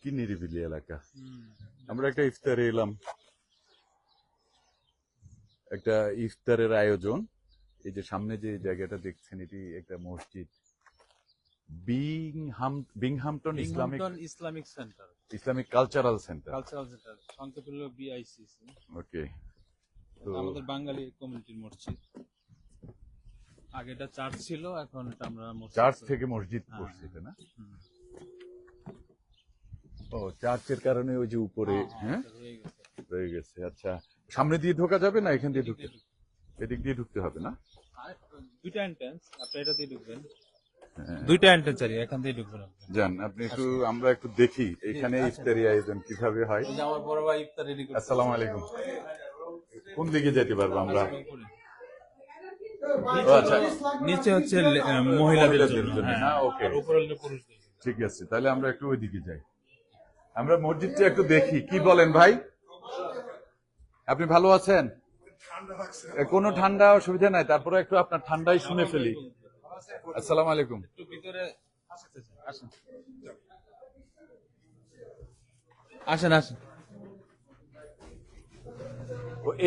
কি নিরিবিলি এলাকা। আমরা একটা ইফতারে এলাম, একটা ইফতারের আয়োজন। এই যে সামনে যে জায়গাটা দেখছেন, এটি একটা মসজিদ, Binghamton Islamic centre, Islamic cultural centre, সংক্ষেপে হলো বিআইসিসি। ওকে। তো আমাদের বাঙালি কমিউনিটির মসজিদ। আগে এটা চার্চ ছিল, এখন এটা আমরা চার্চ থেকে মসজিদ করছি, তাই না? ও, চার্চের কারণে ওই যে উপরে রয়ে গেছে। আচ্ছা, সামনে দিয়ে ঢোকা যাবে না এখান দিয়ে ঢুকতে? এদিক দিয়ে ঢুকতে হবে না? দুইটা এন্ট্রান্স, আপনি এটা দিয়ে ঢুকবেন। দুইটা এন্ট্রান্স আছে, এখান দিয়ে ঢুকবেন আপনি। যান, আপনি একটু, আমরা একটু দেখি এখানে ইফতারি আয়োজন কিভাবে হয়। আমার বড় ভাই ইফতার রেডি করছে। আসসালামু আলাইকুম। কোন দিকে যেতে পারবো আমরা? আচ্ছা, নিচে হচ্ছে মহিলাদের জন্য, না? ওকে, উপরে হলো পুরুষদের। ঠিক আছে, তাহলে আমরা একটু ওই দিকে যাই। আমরা মসজিদটা একটু দেখি। কি বলেন ভাই, আপনি ভালো আছেন? কোনো ঠান্ডা অসুবিধা নাই, তারপরে একটু আপনার ঠান্ডাই শুনে ফেলি। আসসালামু আলাইকুম। একটু ভিতরে আসেন, আসেন আসেন।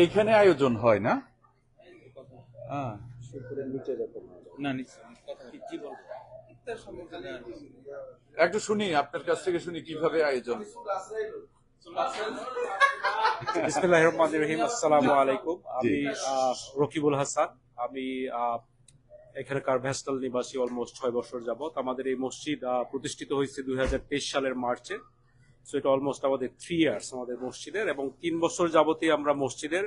এইখানে আয়োজন হয় না? না, একটু শুনি আপনার কাছ থেকে, শুনি কিভাবে আয়োজন। বিসমিল্লাহির রহমানির রহিম। আসসালামু আলাইকুম। আমি রকিবুল হাসান। আমি এখানকার ভেস্টাল নিবাসী অলমোস্ট 6 বছর যাবত। আমাদের এই মসজিদ প্রতিষ্ঠিত হয়েছে 2023 সালের মার্চে। সো এটা অলমোস্ট আমাদের 3 ইয়ার্স আমাদের মসজিদের, এবং 3 বছর যাবতই আমরা মসজিদের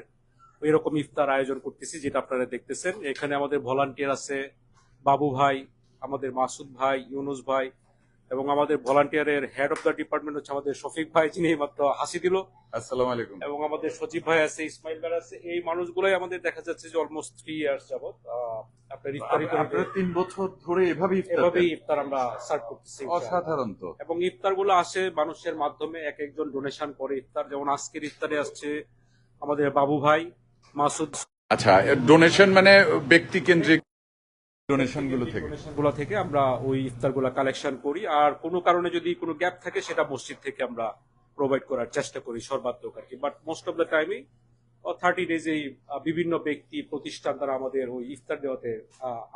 এরকম ইফতার আয়োজন করতেছি, যেটা আপনারা দেখতেছেন। এখানে আমাদের ভলান্টিয়ার আছে বাবু ভাই, আমাদের মাসুদ ভাই, ইউনুস ভাই, এবং আমাদের ভলান্টিয়ারের হেড অফ দ্য ডিপার্টমেন্ট হচ্ছে আমাদের শফিক ভাই, যিনি মাত্র হাসি দিল। আসসালামু আলাইকুম। এবং আমাদের সচিব ভাই আছে, ইসমাইল ভাই আছে। এই মানুষগুলাই আমাদের দেখা যাচ্ছে যে অলমোস্ট 3 ইয়ার্স যাবত আপনার ইফতারি করে। আপনারা 3 বছর ধরে এভাবেই ইফতার আমরা সার্ভ করতেছি। অসাধারণ তো। এবং ইফতার গুলো আসে মানুষের মাধ্যমে, এক একজন ডোনেশন করে ইফতার। যেমন আজকের ইফতারে আসছে আমাদের বাবু ভাই, মাসুদ। আচ্ছা, ডোনেশন মানে ব্যক্তি কেন্দ্রিক ডোনেশন গুলো থেকে আমরা ওই ইফতার গুলা কালেকশন করি। আর কোনো কারণে যদি কোনো গ্যাপ থাকে, সেটা মসজিদ থেকে আমরা প্রোভাইড করার চেষ্টা করি সর্বাত্মক আর কি। বাট মোস্ট অফ দ্য টাইমই 30 ডেজ এই বিভিন্ন ব্যক্তি প্রতিষ্ঠান দ্বারা আমাদের ওই ইফতার দেওয়াতে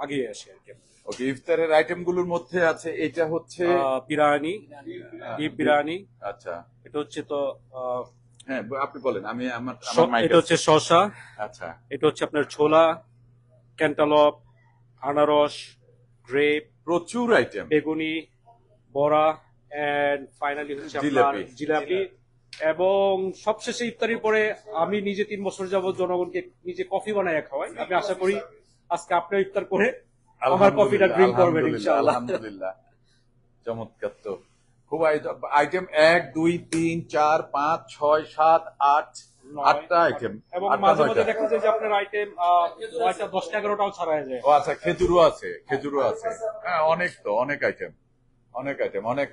আগে আসে আর কি। ওকে, ইফতারের আইটেম গুলোর মধ্যে আছে, এটা হচ্ছে বিরিয়ানি, বিফ বিরিয়ানি। আচ্ছা, এটা হচ্ছে তো হ্যাঁ, আপনি বলেন। আমি আমার এটা হচ্ছে শসা। আচ্ছা, এটা হচ্ছে আপনার ছোলা, ক্যান্টালপ, আনারস, গ্রেপ, প্রচুর আইটেম, বেগুনি, বড়া, এন্ড ফাইনালি হচ্ছে আপনার জিলাপি। এবং সবশেষে ইফতারির পরে আমি নিজে 3 বছর যাবত জনগণকে নিজে কফি বানায় খাওয়াই। আমি আশা করি আজকে আপনি ইফতার করে আমার কফিটা ড্রিঙ্ক করবেন ইনশাআল্লাহ। আলহামদুলিল্লাহ, চমৎকার তো। খুব আইটেম 1 2 3 4 5 6 7 8 8টা আইটেম। এবং মাঝে মাঝে দেখা যায় যে আপনার আইটেম 9টা 10টা 11টাও ছাড়া যায়। ও আচ্ছা, খেজুরও আছে, হ্যাঁ, অনেক তো, অনেক আইটেম। অনেক।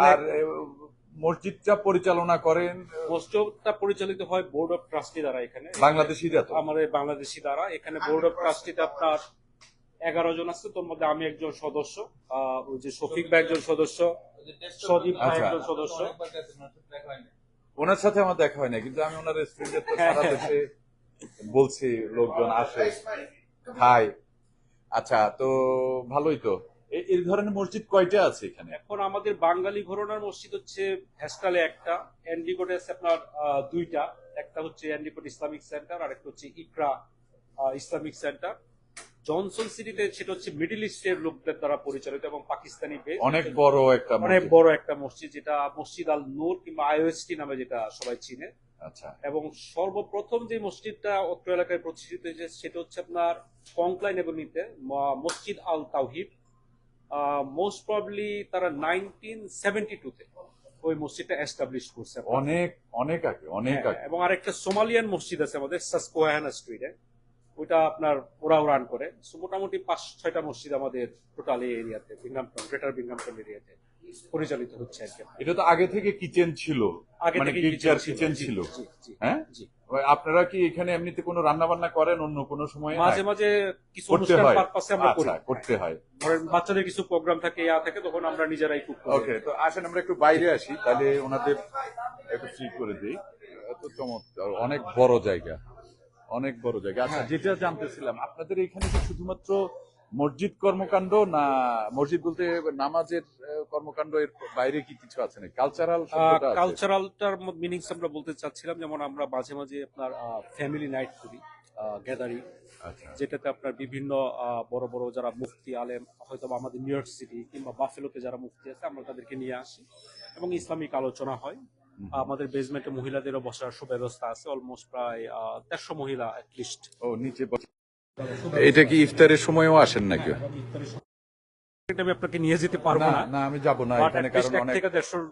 আর মসজিদটা পরিচালনা করেন? মসজিদটা পরিচালিত হয় বোর্ড অফ ট্রাস্টি দ্বারা। এখানে বাংলাদেশিরা তো, আমাদের বাংলাদেশি দ্বারা। এখানে বোর্ড অফ ট্রাস্টিতে আপনার 11 জন আছে, তোর মধ্যে আমি একজন সদস্য, ওই যে শফিক ভাই একজন সদস্য, সদীপ ভাই একজন সদস্য। ওনার সাথে আমার দেখা হয় না, কিন্তু আমি ওনার রেস্টুরেন্টে তো সারা দেশে বলছি, লোকজন আসে, খায়। আচ্ছা, তো ভালোই তো। এই ধরনের মসজিদ কয়টা আছে এখানে? এখন আমাদের বাঙালি ঘরানার মসজিদ হচ্ছে ভেস্টালে একটা, এন্ডিকোটে আছে আপনার 2টা। একটা হচ্ছে এন্ডিকোট ইসলামিক সেন্টার, আর একটা হচ্ছে ইকরা ইসলামিক সেন্টার। জনসন সিটিতে সেটা হচ্ছে মিডল ইস্টের লোকদের দ্বারা পরিচালিত এবং পাকিস্তানি বেস। অনেক বড় একটা মসজিদ, যেটা মসজিদ আল নূর কিংবা আইওএসটি নামে যেটা সবাই চিনে। আচ্ছা। এবং সর্বপ্রথম যে মসজিদটা অত্র এলাকায় প্রতিষ্ঠিত হয়েছে, সেটা হচ্ছে আপনার কংক্লাইন এভিনিউতে মসজিদ আল তাওহিদ। মোস্ট প্রবাবলি তারা 1972-তে ওই মসজিদটা এস্টাবলিশ করছে। অনেক আগে। এবং আরেকটা সোমালিয়ান মসজিদ আছে আমাদের সাসকোয়াহানা স্ট্রিটে, ওইটা আপনার ওরাও রান করে। মোটামুটি 5-6টা মসজিদ আমাদের টোটাল এই এরিয়াতে, বিংহামটন, গ্রেটার বিংহামটন এরিয়াতে পরিচালিত হচ্ছে আর কি। এটা তো আগে থেকে কিচেন ছিল, আগে থেকে কিচেন ছিল। হ্যাঁ, আপনারা কি এখানে এমনিতে কোনো রান্না বান্না করেন অন্য কোনো সময়? মাঝে মাঝে কিছু করতে অনুষ্ঠান হয়। পারপাসে আমরা করি। আচ্ছা, করতে হয়। ধরেন বাচ্চাদের কিছু প্রোগ্রাম থাকে থাকে তখন আমরা নিজেরাই কুক করি। ওকে, তো আসেন আমরা একটু বাইরে আসি, তাহলে ওনাদের একটু ফ্রি করে দিই। এত চমৎকার, অনেক বড় জায়গা, অনেক বড় জায়গা। আচ্ছা, যেটা জানতেছিলাম, আপনাদের এখানে কি শুধুমাত্র মসজিদ কর্মকাণ্ড, না মসজিদ বলতে নামাজের কর্মকাণ্ড, এর বাইরে কি কিছু আছে না? কালচারাল শব্দটা আছে? কালচারালটার মিনিংস আমরা বলতে চাচ্ছিলাম, যেমন আমরা মাঝে মাঝে আপনার ফ্যামিলি নাইট করি, গ্যাদারিং, আচ্ছা, যেটাতে আপনার বিভিন্ন বড় বড় যারা মুফতি আলেম, হয়তো বা আমাদের নিউ ইয়র্ক সিটি কিংবা বাফেলোতে যারা মুফতি আছে, আমরা তাদেরকে নিয়ে আসি এবং ইসলামিক আলোচনা হয়। আমাদের বেসমেন্টে মহিলাদেরও বসার সুব্যবস্থা আছে, অলমোস্ট প্রায় 150 মহিলা অ্যাটলিস্ট। ও নিচে এটা কি ইফতারের সময়ও আসেন নাকি? আমি আপনাকে নিয়ে যেতে পারবো না না, না, আমি যাব না বাট এখানে, at least কারণ 1 অনেক থেকে 150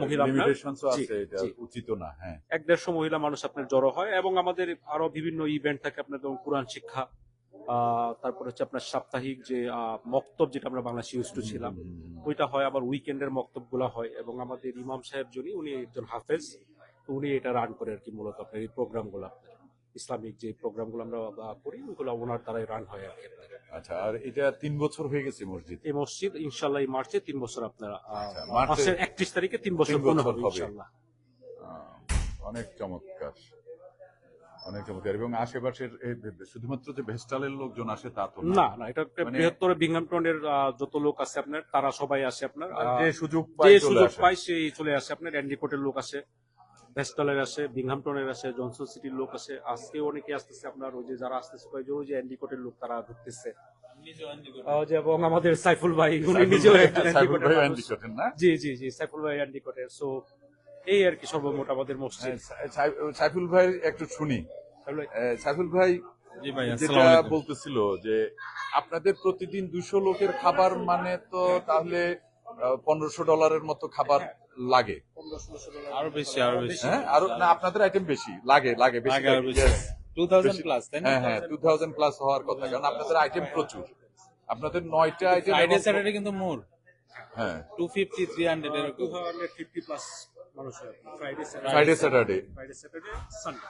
মহিলা আপনার, লিমিটেশনস জি, আছে, এটা জি, উচিত না। হ্যাঁ, 150 মহিলা মানুষ আপনার জড়ো হয় এবং আমাদের আরো বিভিন্ন ইভেন্ট থাকে আপনার, যেমন কোরআন শিক্ষা, তারপর হচ্ছে আপনার সাপ্তাহিক যে মক্তব, যেটা আমরা বাংলাদেশে ইউজ টু ছিলাম, ওইটা হয়। আবার উইকেন্ডের মক্তব গুলা হয় এবং আমাদের ইমাম সাহেব যিনি, উনি একজন হাফেজ, তো উনি এটা রান করে আর কি, মূলত আপনার এই প্রোগ্রাম গুলো, আপনার ইসলামিক যে প্রোগ্রাম গুলো আমরা করি ওইগুলো ওনার দ্বারাই রান হয় আর কি আপনার। আচ্ছা। আর এটা 3 বছর হয়ে গেছে মসজিদ? এই মসজিদ ইনশাল্লাহ এই মার্চে 3 বছর আপনার, মার্চে মাসের 31 তারিখে 3 বছর 3 পূর্ণ বছর হবে হবে। ইনশাল্লাহ। অনেক চমৎকার, অনেক চমৎকার। এবং আশেপাশের শুধুমাত্র যে ভেস্টালের লোকজন আসে তা তো না না, এটা একটা মানে- বৃহত্তর বিংহামটনের যত লোক আছে আপনার, তারা সবাই আসে আপনার, যে সুযোগ যে পায় চলে সুযোগ আসে। পায় সেই চলে আসে আপনার। অ্যান্ডিকোটের লোক আসে, ভেস্টলের আসে, বিংহামটনের আসে, জনসন সিটির লোক আসে। আজকে অনেকে আসতেছে আপনার, ওই যে যারা আসতেছে কয়েকজন ওই যে অ্যান্ডিকোটের লোক, তারা ঢুকতেছে। যে এবং আমাদের সাইফুল ভাই, উনি নিজেও একজন সাইফুল অ্যান্ডিকোটের ভাই মানুষ। অ্যান্ডিকোটের না? জি জি জি, সাইফুল ভাই অ্যান্ডিকোটের। সো এই আর কি সর্বমোট আমাদের মসজিদ। সাইফুল ভাই একটু শুনি। সাইফুল ভাই জি ভাই, যেটা আসসালামু আলাইকুম। বলতেছিল যে আপনাদের প্রতিদিন 200 লোকের খাবার, মানে তো তাহলে $1500 মতো খাবার লাগে। আরো বেশি, আরো বেশি। হ্যাঁ, আরো না, আপনাদের আইটেম বেশি লাগে, বেশি আগে আরো লাগে। বেশি। Yes. 2000 প্লাস, তাই না? হ্যাঁ হ্যাঁ, 2000 প্লাস হওয়ার কথা, কারণ আপনাদের আইটেম প্রচুর। আপনাদের 9টা আইটেম। ফ্রাইডে স্যাটারডে কিন্তু মোর হ্যাঁ, 250 300 এরকম। 250 প্লাস মানুষ হয় ফ্রাইডে ফ্রাইডে স্যাটারডে। সানডে।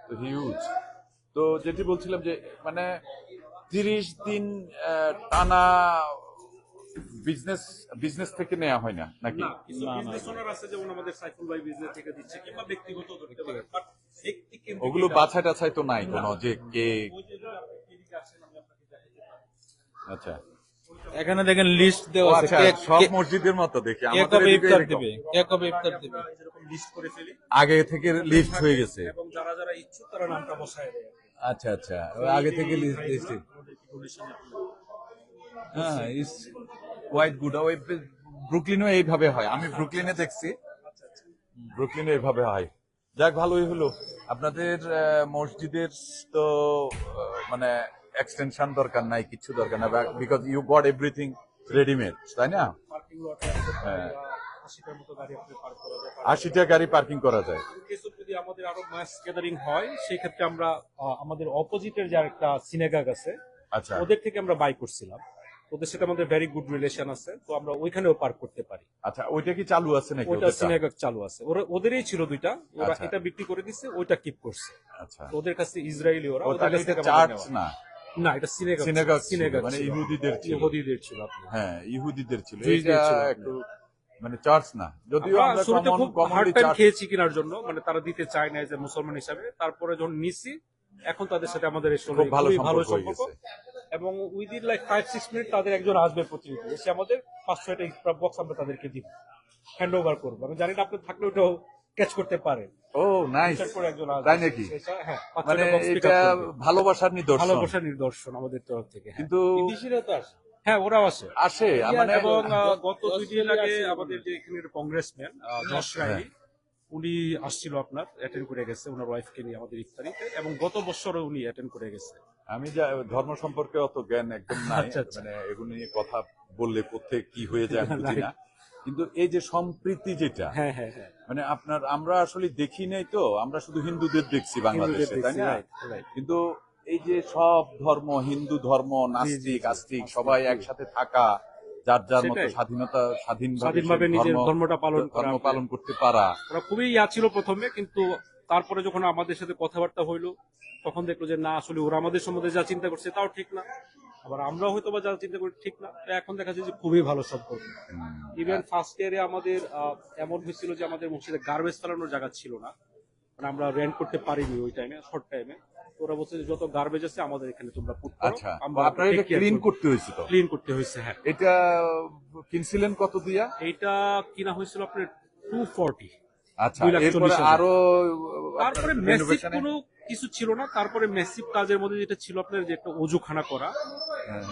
তো হিউজ। তো যেটি বলছিলাম যে মানে 30 দিন টানা বিজনেস থেকে নেওয়া হয় না নাকি? না, কিছু বিজনেস ওনার আছে, যেমন আমাদের সাইফুল ভাই বিজনেস থেকে দিচ্ছে কিংবা ব্যক্তিগত ধরতে পারে, বাট ব্যক্তিক কেন্দ্রিক ওগুলো এটা- বাছাই টাছাই তো নাই কোনো, যে কে? ওই যে এদিকে আসেন, আমি আপনাকে দেখাতে পারি। আচ্ছা এখানে দেখেন লিস্ট ও দেওয়া আছে, আচ্ছা, সব মসজিদের মতো দেখি কে আমাদের কবে এদিকে ইফতার এরকম। দিবে, কে কবে ইফতার দিবে। আমরা যেরকম লিস্ট করে ফেলি আগে থেকে লিস্ট হয়ে গেছে। এবং যারা যারা ইচ্ছুক তারা নামটা বসায় দেয়। আচ্ছা আচ্ছা, আগে থেকে লিস্ট দিয়েছে। আমাদের কি donation এ হ্যাঁ, ইস কোয়াইট গুড। ওই ব্রুকলিনও এইভাবে হয়, আমি ব্রুকলিনে দেখছি, ব্রুকলিনে এইভাবে হয়। যাক, ভালোই হলো। আপনাদের মসজিদের তো মানে এক্সটেনশন দরকার নাই, কিছু দরকার নাই, because you got everything readymade, তাই না? পার্কিং লটে আছে হ্যাঁ। 80টার মতো গাড়ি আপনি পার্ক করা যায়। 80টা গাড়ি পার্কিং করা যায়। কেসও যদি আমাদের আরো মাস গ্যাদারিং হয়, সেই ক্ষেত্রে আমরা আমাদের অপোজিটের যে একটা সিনেগাগ আছে, আচ্ছা ওদের থেকে আমরা বাই করছিলাম। ওদের সাথে আমাদের ভেরি গুড রিলেশন আছে, তো আমরা ওইখানেও পার্ক করতে পারি। আচ্ছা, ওইটা কি চালু আছে নাকি? ওইটা ওদেরটা? সিনেগাগ চালু আছে, ওদেরই ছিল দুইটা, ওরা আচ্ছা। এটা বিক্রি করে দিচ্ছে, ওইটা কিপ করছে। আচ্ছা, তো ওদের কাছে ইসরায়েলি, ওরা ও ওদের তাহলে কাছ এটা থেকে আমাদের চার্চ নেওয়া। না? না, এটা সিনেগাগ সিনেগাগ ছিল, সিনেগাগ মানে ছিল। ইহুদিদের ছিল। ইহুদিদের ছিল আপনার। হ্যাঁ, ইহুদিদের ছিল। জুইসদের এটা ছিল। একটু মানে চার্চ না, যদিও আমরা আমরা শুরুতে খুব হার্ড কমনলি টাইম চার্চ। খেয়েছি কেনার জন্য, মানে তারা দিতে চায় না যে মুসলমান হিসাবে। তারপরে যখন নিছি, এখন তাদের সাথে আমাদের খুব ভালো খুবই সম্পর্ক হয়ে সম্পর্ক। গেছে। এবং উইদিন লাইক 5-6 মিনিট তাদের একজন আসবে প্রতিনিধি, এসে আমাদের 5-6টা ইফতার বক্স আমরা তাদেরকে দিব, হ্যান্ড ওভার করবো। আমি জানি না আপনি থাকলে ওটাও ক্যাচ করতে পারেন। ও নাইস, বিচার করে একজন আসবে, তাই নাকি? হ্যাঁ, মানে 5-6টা বক্স পিক এটা আপ করবে। ভালোবাসার নিদর্শন। ভালোবাসার নিদর্শন আমাদের তরফ থেকে। হ্যাঁ। কিন্তু বিদেশিরা তো আসে। হ্যাঁ, ওরাও আসে। আসে মানে এবং গত 2 দিন আগে আমাদের যে এখানের কংগ্রেসম্যান জশ রাই, উনি আসছিল আপনার, অ্যাটেন্ড করে গেছে ওনার ওয়াইফকে নিয়ে আমাদের ইফতারিতে, এবং গত বছরও উনি অ্যাটেন্ড করে গেছে। আমি ধর্ম সম্পর্কে অত জ্ঞান একদম নাই, আচ্ছা, আচ্ছা। মানে এগুলো নিয়ে কথা বললে কোথায় কি হয়ে যায় আমি বুঝি না। কিন্তু এই যে সম্প্রীতি যেটা, হ্যাঁ হ্যাঁ হ্যাঁ, মানে আমরা আসলে দেখি নাই তো, আমরা শুধু হিন্দুদের দেখছি বাংলাদেশে, তাই না? রাইট। কিন্তু এই যে সব ধর্ম, হিন্দু ধর্ম, নাস্তিক আস্তিক সবাই একসাথে থাকা, যার যার মতো সেটাই। স্বাধীনভাবে স্বাধীনভাবে নিজের ধর্মটা পালন করা। ধর্ম পালন করতে পারা। ওরা খুবই ছিল প্রথমে, কিন্তু তারপরে যখন আমাদের সাথে কথাবার্তা হইলো তখন দেখলো যে না আসলে ওরা আমাদের সম্বন্ধে যা চিন্তা করছে তাও ঠিক না, আবার আমরা হয়তো বা যা চিন্তা করি ঠিক না। তো এখন দেখা যায় যে খুবই ভালো সম্পর্ক। ইভেন ফার্স্ট ইয়ারে আমাদের এমন হয়েছিল যে আমাদের মসজিদে গার্বেজ ফেলানোর জায়গা ছিল না, মানে আমরা রেন্ট করতে পারিনি ওই টাইমে, শর্ট টাইমে। ওরা বলছে যে যত গার্বেজ আছে আমাদের এখানে তোমরা পুট করো, আচ্ছা, আমরা আপনার এটা ক্লিন করতে হয়েছে তো? ক্লিন করতে হয়েছে, হ্যাঁ। এটা কিনছিলেন কত দিয়া? এইটা কিনা হয়েছিল আপনার 240। আচ্ছা, 2,40,000 এরপরে আরো তারপরে মেসিভ কোনো কিছু ছিল না। তারপরে মেসিভ কাজের মধ্যে যেটা ছিল আপনার যে একটা অজুখানা করা,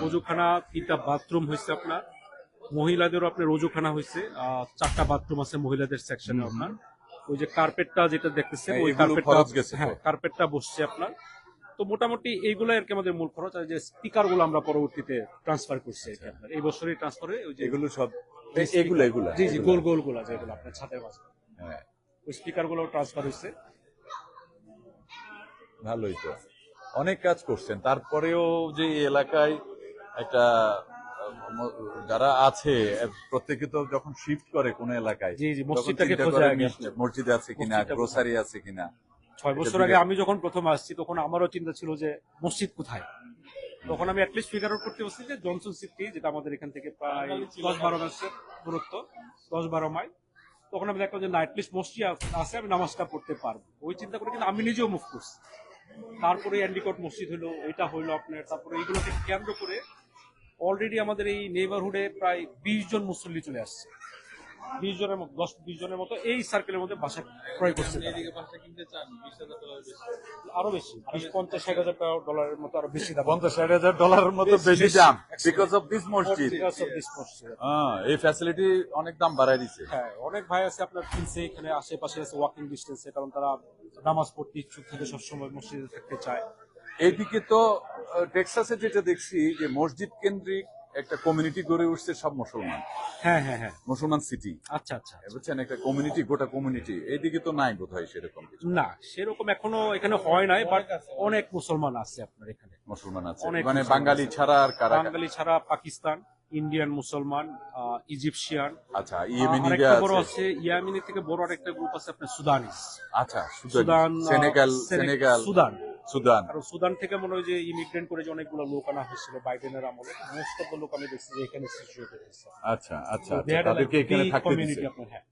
অজুখানা 3টা বাথরুম হয়েছে আপনার, মহিলাদেরও আপনার অজুখানা হয়েছে, 4টা বাথরুম আছে মহিলাদের সেকশনে আপনার। ওই যে কার্পেটটা যেটা দেখতেছেন ওই এগুলো কার্পেটটা, খরচ গেছে তো? হ্যাঁ কার্পেটটা বসছে আপনার। তো মোটামুটি এইগুলো আর কি আমাদের মূল খরচ। আর যে স্পিকার গুলো আমরা পরবর্তীতে ট্রান্সফার করছি আর কি আপনার, এই বছরই ট্রান্সফার হয়ে ওই যে এগুলো সব এগুলো এগুলো জি জি গোল গোল গুলা যেগুলো আপনার ছাদের মাঝে, হ্যাঁ, ওই স্পিকার গুলো ট্রান্সফার হয়েছে। ভালোই তো, অনেক কাজ করছেন। তারপরেও যে এই এলাকায় একটা যারা আছে প্রত্যেকে তো যখন শিফট করে কোন এলাকায়, জি জি তখন মসজিদটাকে চিন্তা খোঁজে করে আগে আপনার। মসজিদে আছে কিনা, মসজিদটা গ্রোসারি আছে কিনা। 6 বছর আগে আমি যখন প্রথম আসছি তখন আমারও চিন্তা ছিল যে মসজিদ কোথায়। তখন আমি অ্যাটলিস্ট ফিগার আউট করতে পারছি যে জনসন সিটি, যেটা আমাদের এখান থেকে প্রায় 10-12 মাইলের দূরত্ব, 10-12 মাইল। তখন আমি দেখলাম যে না অ্যাটলিস্ট মসজিদ আছে, আমি নামাজটা পড়তে পারবো। ওই চিন্তা করে কিন্তু আমি নিজেও মুভ করছি। তারপরে অ্যান্ডিকট মসজিদ হলো, এটা হইলো আপনার। তারপরে এইগুলোকে কেন্দ্র করে অলরেডি আমাদের এই নেইবারহুডে প্রায় 20 জন মুসল্লি চলে আসছে। 20 জনের মতো, 10-20 জনের মতো এই সার্কেলের মধ্যে বাসা ক্রয় করছে তারা। এদিকে বাসা কিনতে চান $20,000 বেশি। আরো বেশি, 50-60 হাজার ডলারের মতো আরো বেশি দাম। $50,000 মতো বেশি দাম বিকজ অফ দিস মসজিদ। Because of this mosque। এই ফ্যাসিলিটি অনেক দাম বাড়ায় দিছে। হ্যাঁ, অনেক ভাই আছে আপনার কিনছে এখানে আশেপাশে আছে ওয়াকিং ডিস্টেন্সে, কারণ তারা নামাজ পড়তে ইচ্ছুক থাকে, সবসময় মসজিদে থাকতে চায়। এইদিকে তো টেক্সাসে যেটা দেখছি যে মসজিদ কেন্দ্রিক একটা কমিউনিটি গড়ে উঠছে, সব মুসলমান, হ্যাঁ হ্যাঁ হ্যাঁ, মুসলমান সিটি, আচ্ছা আচ্ছা। বুঝছেন, একটা কমিউনিটি, গোটা কমিউনিটি। এইদিকে তো নাই বোধ হয় সেরকম কিছু। না সেরকম এখনো এখানে হয় নাই, বাট অনেক মুসলমান আছে আপনার এখানে। মুসলমান আছে অনেক মানে মুসলমান বাঙালি আছে। ছাড়া আর কারা? বাঙালি ছাড়া পাকিস্তান, ইন্ডিয়ান মুসলমান, ইজিপশিয়ান, আচ্ছা, ইয়েমেনিরা আরেকটা বড় আছে। আছে ইয়ামিনি থেকে বড় আরেকটা গ্রুপ আছে আপনার সুদানিস। আচ্ছা, সুদান, সেনেগাল, সুদান। সুদান। কারণ সুদান থেকে মনে হয় যে ইমিগ্রেন্ট করে যে অনেকগুলো লোক আনা হয়েছিল বাইডেনের আমলে, মোস্ট অফ দ্য লোক আমি দেখছি যে এখানে সিচুয়েটেড হয়েছে। আচ্ছা আচ্ছা আচ্ছা, তাদেরকে এখানে থাকতে কমিউনিটি দিছে। আপনার, হ্যাঁ।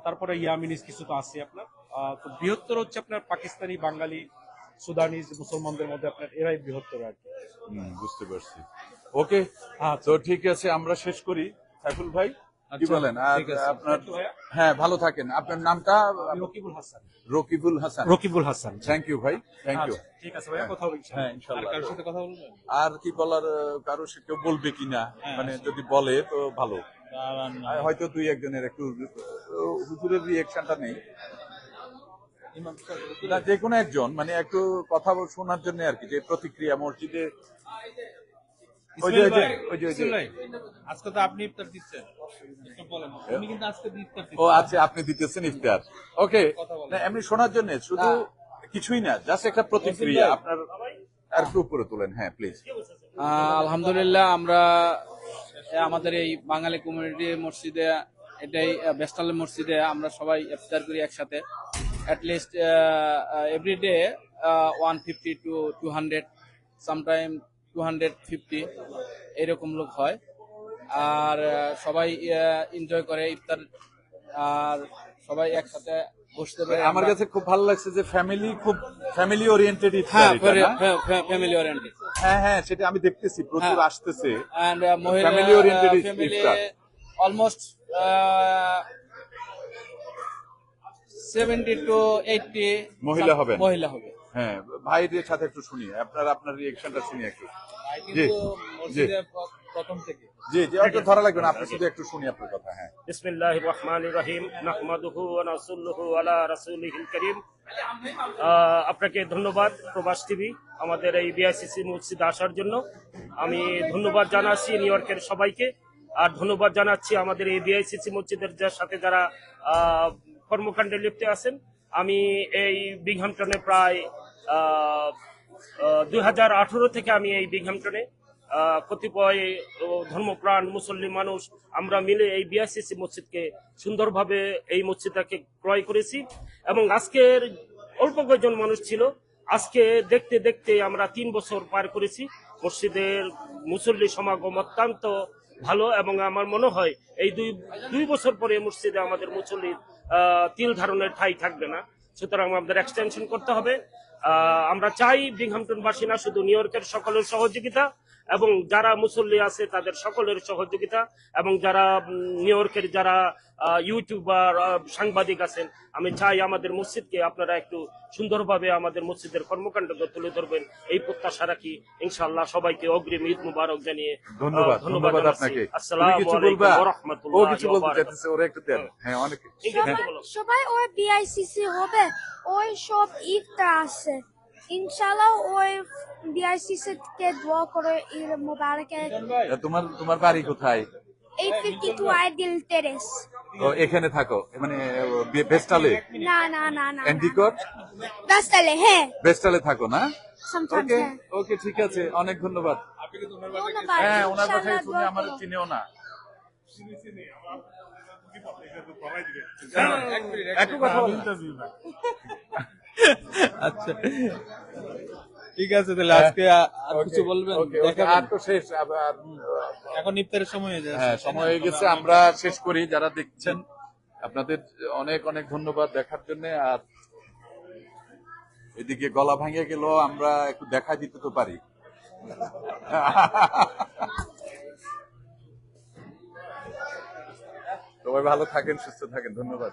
তারপরে ইয়ামিনিস কিছু তো আছে আপনার। তো বৃহত্তর হচ্ছে আপনার পাকিস্তানি, বাঙালি, সুদানিজ মুসলমানদের মধ্যে আপনার এরাই বৃহত্তর আর কি। বুঝতে পারছি। ওকে, তো ঠিক আছে, আমরা শেষ করি। সাইফুল ভাই কি আচ্ছা, বলেন? আর ঠিক আছে। আপনার, হ্যাঁ ভালো থাকেন। আপনার নামটা? রকিবুল হাসান। রকিবুল হাসান। রকিবুল হাসান। থ্যাংক ইউ ভাই, থ্যাংক ইউ। আচ্ছা, ঠিক আছে ভাইয়া, কথা হবে ইনশাআল্লাহ। হ্যাঁ আর ইনশাআল্লাহ। কারোর সাথে কথা বলবেন? আর কি বলার, কারো সে কেউ বলবে কিনা, হ্যাঁ, মানে যদি বলে তো ভালো। আর আর হয়তো 2-1 জনের একটু হুজুরের রিয়েকশনটা নেই, ইমাম সাহেব, না যে কোনো একজন, মানে একটু কথা শোনার জন্য আর কি, যে প্রতিক্রিয়া মসজিদে। ওই যে ইসমাইল ভাই, আজকে তো আপনি ইফতার দিচ্ছেন, একটু বলেন। উনি কিন্তু আজকে ইফতার ও দিচ্ছেন। আচ্ছা, আপনি দিতেছেন ইফতার। ওকে, না এমনি শোনার জন্য, শুধু কিছুই না, জাস্ট একটা প্রতিক্রিয়া আপনার। আর একটু উপরে তোলেন, হ্যাঁ প্লিজ। আলহামদুলিল্লাহ, আমরা আমাদের এই বাঙালি কমিউনিটি মসজিদে, এটাই বেস্টাল মসজিদে আমরা সবাই ইফতার করি একসাথে। অ্যাটলিস্ট এভরিডে 150 to 200, সামটাইম 250 এরকম লোক হয়। আর সবাই এনজয় করে ইফতার, আর সবাই একসাথে বসতে পারে। আমার কাছে খুব ভালো লাগছে যে খুব ফ্যামিলি ওরিয়েন্টেড হ্যাঁ, ইফতার এটা, না? Family oriented. হ্যাঁ হ্যাঁ, সেটা আমি দেখতেছি, প্রচুর আসতেছে। And Family oriented family iftar. almost 70 to 80 মহিলা হবেন? মহিলা হবে। হ্যাঁ, ভাইদের সাথে একটু শুনি, আপনার রিয়েকশনটা শুনি একটু। কিন্তু মসজিদে প্রথম থেকে জি জি, একটু ধরা লাগবে না, আপনি শুধু একটু শুনি আপনার কথা। হ্যাঁ, বিসমিল্লাহির রহমানির রহিম, নাহমাদুহু ওয়া নাসাল্লুহু আলা রাসূলিহিল কারীম। আপনাকে ধন্যবাদ প্রবাস টিভি আমাদের এই বিআইসিসি মসজিদে আসার জন্য। আমি ধন্যবাদ জানাচ্ছি নিউ ইয়র্কের সবাইকে, আর ধন্যবাদ জানাচ্ছি আমাদের এই বিআইসিসি মসজিদের সাথে যারা কর্মকাণ্ডে লিপ্ত আছেন। আমি এই বিংহামটনে প্রায় 2018 থেকে আমি এই বিংহামটনে কতিপয় ধর্মপ্রাণ মুসল্লি মানুষ আমরা মিলে এই বিআইসিসি মসজিদকে সুন্দরভাবে এই মসজিদটাকে ক্রয় করেছি। এবং আজকের অল্প কয়েকজন মানুষ ছিল। আজকে দেখতে দেখতে আমরা 3 বছর পার করেছি। মসজিদের মুসল্লি সমাগম অত্যন্ত ভালো, এবং আমার মনে হয় এই দুই বছর পরে মসজিদে আমাদের মুসল্লির তিল ধারণের ঠাঁই থাকবে না। সুতরাং আমাদের এক্সটেনশন করতে হবে। আমরা চাই বিংহামটনবাসী না, শুধু নিউ ইয়র্কের সকলের সহযোগিতা, এবং যারা মুসল্লি আছে তাদের সকলের সহযোগিতা, এবং যারা নিউ ইয়র্কের যারা ইউটিউবার সাংবাদিক আছেন, আমি চাই আমাদের মসজিদকে আপনারা একটু সুন্দরভাবে আমাদের মসজিদের কর্মকাণ্ডকে তুলে ধরবেন, এই প্রত্যাশা রাখি। ইনশাআল্লাহ সবাইকে অগ্রিম ঈদ মুবারক জানিয়ে ধন্যবাদ জানাচ্ছি। আপনাকে। তুমি আসসালামু কিছু আলাইকুম বলবা? ওয়া ও রাহমাতুল্লাহি কিছু ওয়া বলতে বারাকাতুহু। চাইতেছে, ওরা একটু দেন। হ্যাঁ, অনেকে। ইংরেজিতে বলো। সবাই ওই বিআইসিসি হবে, ওই সব ইফতার আছে ইনশাল্লাহ। ওই বিআইসিসি কে দোয়া করে ঈদ মুবারকে। তোমার বাড়ি কোথায়? 852 আইডিয়াল টেরেস। ও, এখানে থাকো, মানে বেস্টালে? না না না না এন্ডিকট রাস্তালে, হ্যাঁ বেস্টালে থাকো না? sometimes, ওকে, হ্যাঁ। ওকে, ঠিক আছে, অনেক ধন্যবাদ। ধন্যবাদ, হ্যাঁ, ওনার ইনশাআল্লাহ বাসায় তুমি দোয়া আমার করো। চিনেও না। একটু কথা বলো। আচ্ছা, ঠিক আছে, তাহলে আজকে আর কিছু বলবেন? ওকে, ওকে, দেখাবেন? আর তো শেষ। আবার এখন ইফতারের সময় হয়ে যাচ্ছে। হ্যাঁ, সময় হয়ে গেছে, আমরা শেষ করি। যারা দেখছেন আপনাদের অনেক অনেক ধন্যবাদ দেখার জন্য। আর এদিকে গলা ভাঙে গেল, আমরা একটু দেখা দিতে তো পারি। সবাই ভালো থাকেন, সুস্থ থাকেন, ধন্যবাদ।